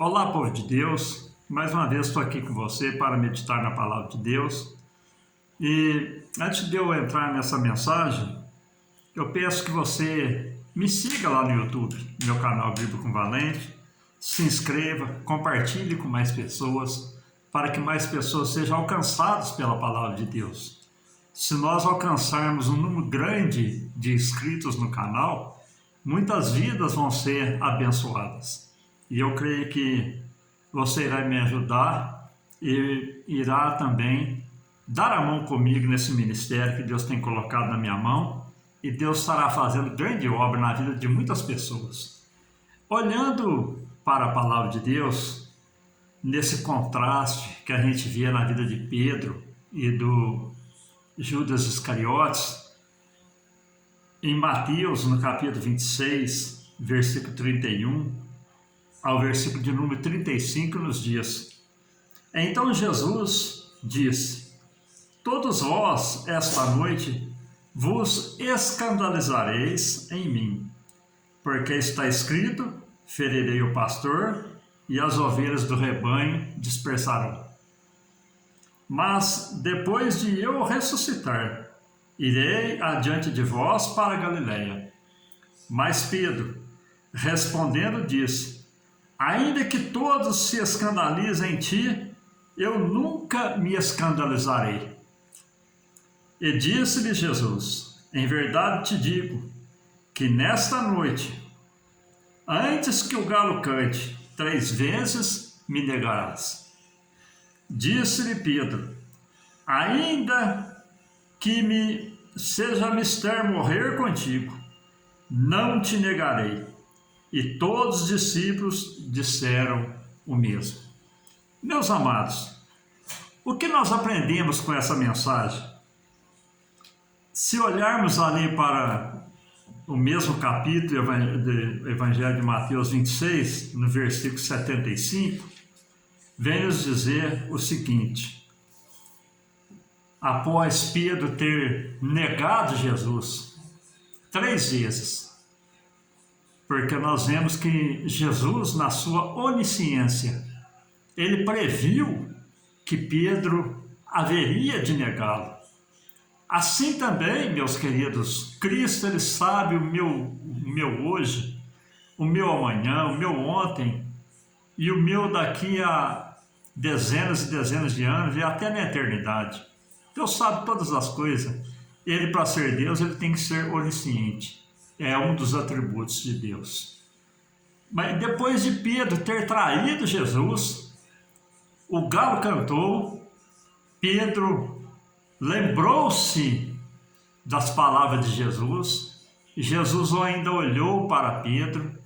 Olá, povo de Deus. Mais uma vez estou aqui com você para meditar na palavra de Deus. E antes de eu entrar nessa mensagem, eu peço que você me siga lá no YouTube, no meu canal Bíblia com Valente, se inscreva, compartilhe com mais pessoas, para que mais pessoas sejam alcançadas pela palavra de Deus. Se nós alcançarmos um número grande de inscritos no canal, muitas vidas vão ser abençoadas. E eu creio que você irá me ajudar e irá também dar a mão comigo nesse ministério que Deus tem colocado na minha mão, e Deus estará fazendo grande obra na vida de muitas pessoas. Olhando para a palavra de Deus, nesse contraste que a gente vê na vida de Pedro e do Judas Iscariotes, em Mateus, no capítulo 26, versículo 31, ao versículo de número 35, nos diz: Então Jesus disse: Todos vós, esta noite, vos escandalizareis em mim, porque está escrito: ferirei o pastor, e as ovelhas do rebanho dispersarão. Mas depois de eu ressuscitar, irei adiante de vós para a Galiléia. Mas Pedro, respondendo, disse: Ainda que todos se escandalizem em ti, eu nunca me escandalizarei. E disse-lhe Jesus: Em verdade te digo, que nesta noite, antes que o galo cante, 3 vezes me negarás. Disse-lhe Pedro: Ainda que me seja mister morrer contigo, não te negarei. E todos os discípulos disseram o mesmo. Meus amados, o que nós aprendemos com essa mensagem? Se olharmos ali para o mesmo capítulo do Evangelho de Mateus 26, no versículo 75, vem nos dizer o seguinte: após Pedro ter negado Jesus 3 vezes, porque nós vemos que Jesus, na sua onisciência, ele previu que Pedro haveria de negá-lo. Assim também, meus queridos, Cristo, ele sabe o meu hoje, o meu amanhã, o meu ontem e o meu daqui a dezenas e dezenas de anos e até na eternidade. Deus sabe todas as coisas. Ele, para ser Deus, ele tem que ser onisciente. É um dos atributos de Deus. Mas depois de Pedro ter traído Jesus, o galo cantou, Pedro lembrou-se das palavras de Jesus, e Jesus ainda olhou para Pedro,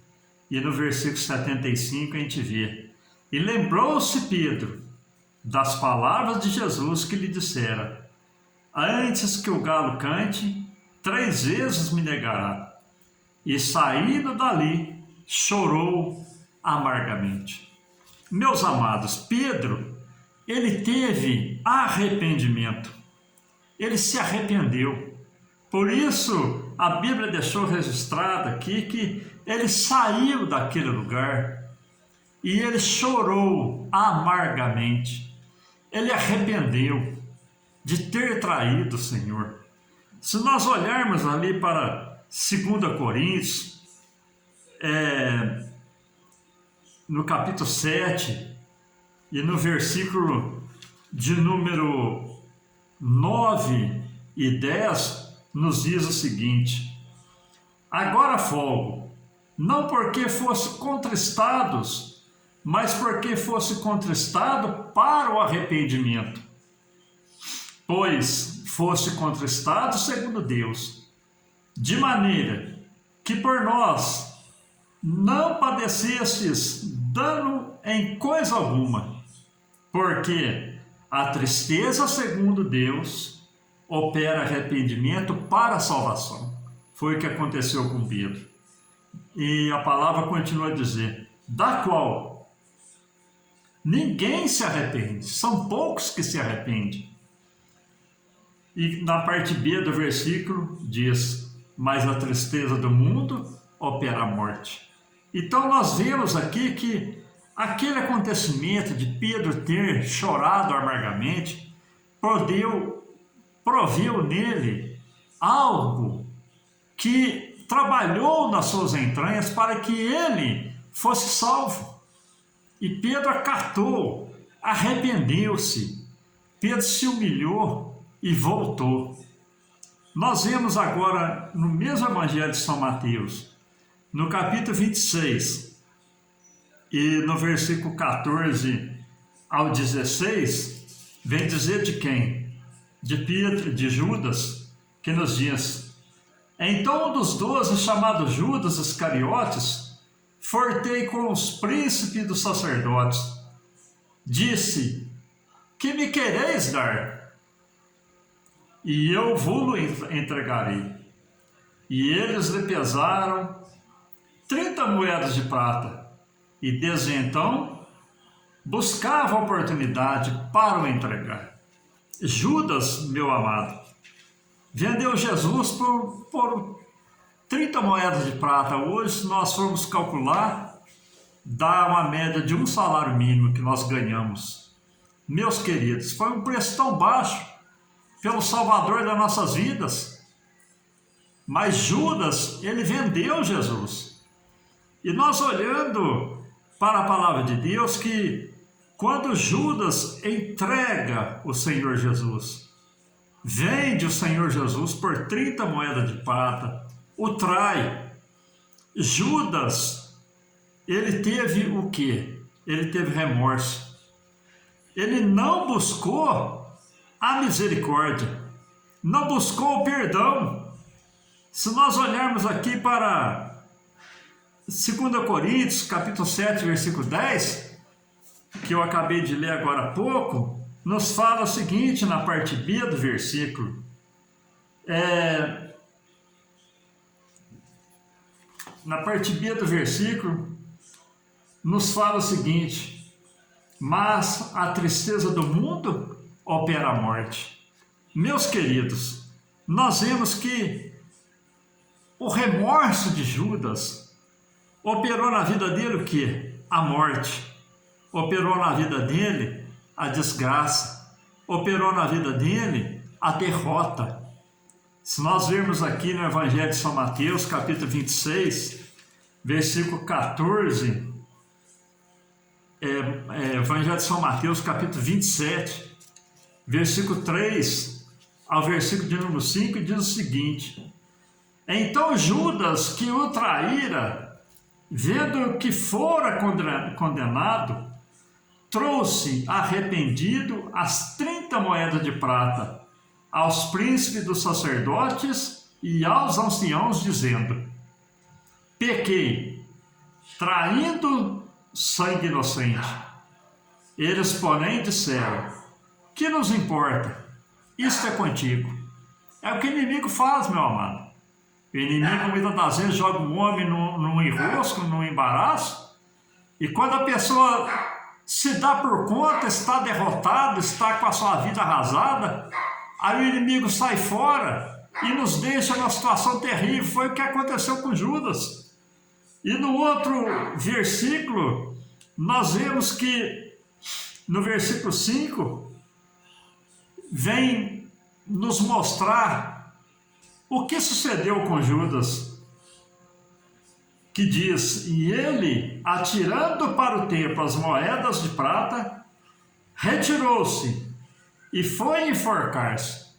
e no versículo 75 a gente vê: E lembrou-se Pedro das palavras de Jesus que lhe dissera: Antes que o galo cante, 3 vezes me negará. E saindo dali, chorou amargamente. Meus amados, Pedro, ele teve arrependimento. Ele se arrependeu. Por isso, a Bíblia deixou registrado aqui que ele saiu daquele lugar e ele chorou amargamente. Ele arrependeu de ter traído o Senhor. Se nós olharmos ali para 2 Coríntios, no capítulo 7, e no versículo de número 9 e 10, nos diz o seguinte: Agora folgo, não porque fosse contristados, mas porque fosse contristado para o arrependimento, pois fosse contristado segundo Deus, de maneira que por nós não padecestes dano em coisa alguma, porque a tristeza segundo Deus opera arrependimento para a salvação. Foi o que aconteceu com Pedro. E a palavra continua a dizer: da qual ninguém se arrepende, são poucos que se arrependem. E na parte B do versículo diz: mas a tristeza do mundo opera a morte. Então nós vemos aqui que aquele acontecimento de Pedro ter chorado amargamente proveu nele algo que trabalhou nas suas entranhas para que ele fosse salvo. E Pedro acatou, arrependeu-se, Pedro se humilhou e voltou. Nós vemos agora no mesmo Evangelho de São Mateus, no capítulo 26 e no versículo 14 ao 16, vem dizer de quem? De Pedro, de Judas, que nos diz: então um dos 12, chamado Judas Iscariotes, fortei com os príncipes dos sacerdotes, disse: que me quereis dar? E eu vos entregarei. E eles lhe pesaram 30 moedas de prata, e desde então buscava a oportunidade para o entregar. Judas, meu amado, vendeu Jesus por 30 moedas de prata. Hoje, se nós formos calcular, dá uma média de um salário mínimo que nós ganhamos. Meus queridos, foi um preço tão baixo pelo Salvador das nossas vidas. Mas Judas, ele vendeu Jesus. E nós olhando para a palavra de Deus, que quando Judas entrega o Senhor Jesus, vende o Senhor Jesus por 30 moedas de prata, o trai. Judas, ele teve o quê? Ele teve remorso. Ele não buscou a misericórdia, não buscou o perdão. Se nós olharmos aqui para 2 Coríntios, capítulo 7, versículo 10, que eu acabei de ler agora há pouco, nos fala o seguinte na parte B do versículo. Na parte B do versículo, nos fala o seguinte: mas a tristeza do mundo opera a morte. Meus queridos, nós vemos que o remorso de Judas operou na vida dele o quê? A morte. Operou na vida dele a desgraça. Operou na vida dele a derrota. Se nós vermos aqui no Evangelho de São Mateus, capítulo 26, versículo 14, Evangelho de São Mateus, capítulo 27, versículo 3 ao versículo de número 5, diz o seguinte: então Judas, que o traíra, vendo que fora condenado, trouxe arrependido as 30 moedas de prata aos príncipes dos sacerdotes e aos anciãos, dizendo: pequei, traindo sangue inocente. Eles, porém, disseram: que nos importa? Isto é contigo. É o que o inimigo faz, meu amado. O inimigo muitas das vezes joga um homem num enrosco, num embaraço, e quando a pessoa se dá por conta, está derrotado, está com a sua vida arrasada, aí o inimigo sai fora e nos deixa numa situação terrível. Foi o que aconteceu com Judas. E no outro versículo, nós vemos que no versículo 5, vem nos mostrar o que sucedeu com Judas, que diz: e ele, atirando para o templo as moedas de prata, retirou-se e foi enforcar-se.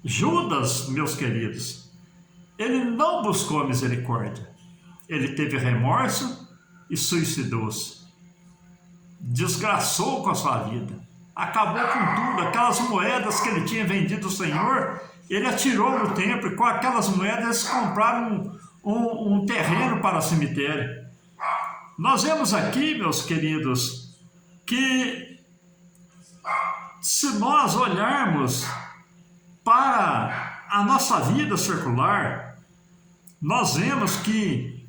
Judas, meus queridos, ele não buscou a misericórdia, ele teve remorso e suicidou-se, desgraçou com a sua vida, acabou com tudo. Aquelas moedas que ele tinha vendido ao Senhor, ele atirou no templo, e com aquelas moedas eles compraram um terreno para o cemitério. Nós vemos aqui, meus queridos, que se nós olharmos para a nossa vida circular, nós vemos que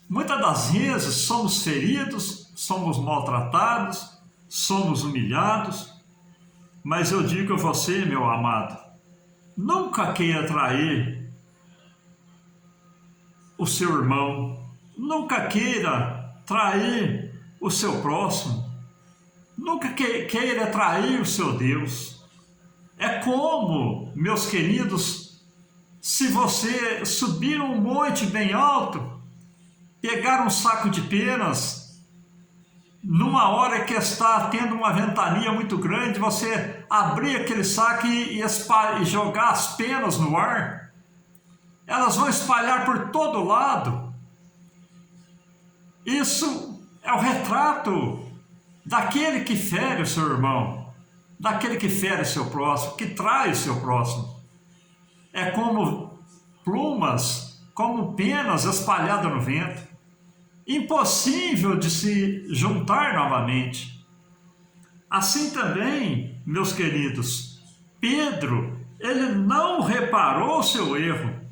muitas das vezes somos feridos, somos maltratados, somos humilhados, mas eu digo a você, meu amado, nunca queira trair o seu irmão, nunca queira trair o seu próximo, nunca queira trair o seu Deus. É como, meus queridos, se você subir um monte bem alto, pegar um saco de penas, numa hora que está tendo uma ventania muito grande, você abrir aquele saco e jogar as penas no ar, elas vão espalhar por todo lado. Isso é o retrato daquele que fere o seu irmão, daquele que fere o seu próximo, que trai o seu próximo. É como plumas, como penas espalhadas no vento, impossível de se juntar novamente. Assim também, meus queridos, Pedro, ele não reparou o seu erro,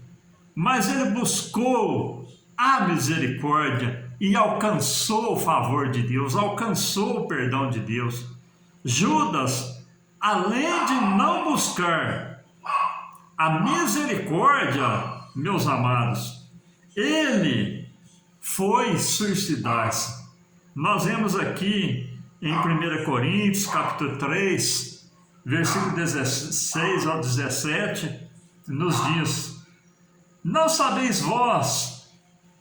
mas ele buscou a misericórdia e alcançou o favor de Deus, alcançou o perdão de Deus. Judas, além de não buscar a misericórdia, meus amados, ele foi suicidar-se. Nós vemos aqui em 1 Coríntios, capítulo 3, versículo 16 ao 17, nos diz: não sabeis vós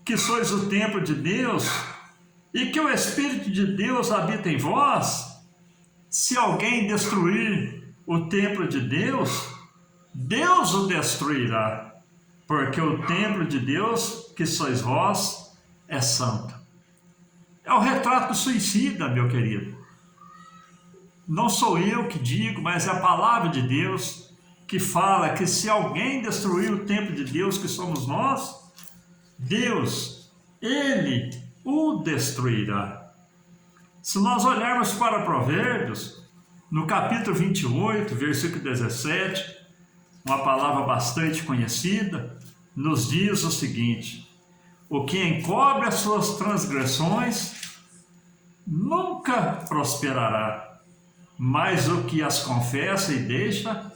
que sois o templo de Deus e que o Espírito de Deus habita em vós? Se alguém destruir o templo de Deus, Deus o destruirá, porque o templo de Deus, que sois vós, é santo. É o retrato do suicida, meu querido. Não sou eu que digo, mas é a palavra de Deus que fala que se alguém destruir o templo de Deus, que somos nós, Deus, Ele o destruirá. Se nós olharmos para Provérbios, no capítulo 28, versículo 17, uma palavra bastante conhecida, nos diz o seguinte: o que encobre as suas transgressões nunca prosperará, mas o que as confessa e deixa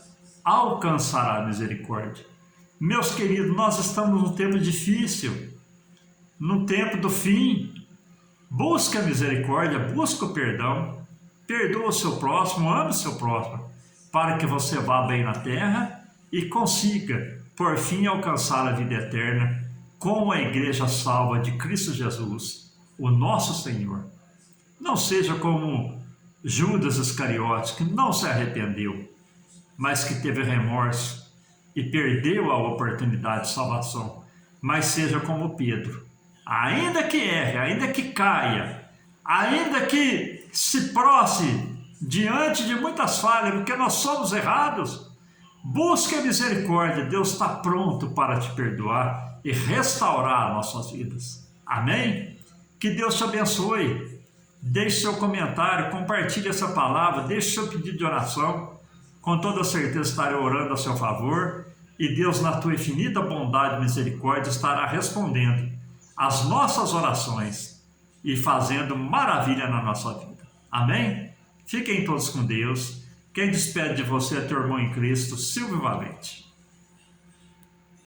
alcançará misericórdia. Meus queridos, nós estamos num tempo difícil, no tempo do fim. Busque a misericórdia, busque o perdão, perdoa o seu próximo, ame o seu próximo, para que você vá bem na terra e consiga, por fim, alcançar a vida eterna com a igreja salva de Cristo Jesus, o nosso Senhor. Não seja como Judas Iscariotes, que não se arrependeu, mas que teve remorso e perdeu a oportunidade de salvação. Mas seja como Pedro, ainda que erre, ainda que caia, ainda que se proste diante de muitas falhas, porque nós somos errados, busque a misericórdia. Deus está pronto para te perdoar e restaurar nossas vidas. Amém? Que Deus te abençoe. Deixe seu comentário, compartilhe essa palavra, deixe seu pedido de oração. Com toda certeza estarei orando a seu favor e Deus, na tua infinita bondade e misericórdia, estará respondendo às nossas orações e fazendo maravilha na nossa vida. Amém? Fiquem todos com Deus. Quem despede de você é teu irmão em Cristo, Silvio Valente.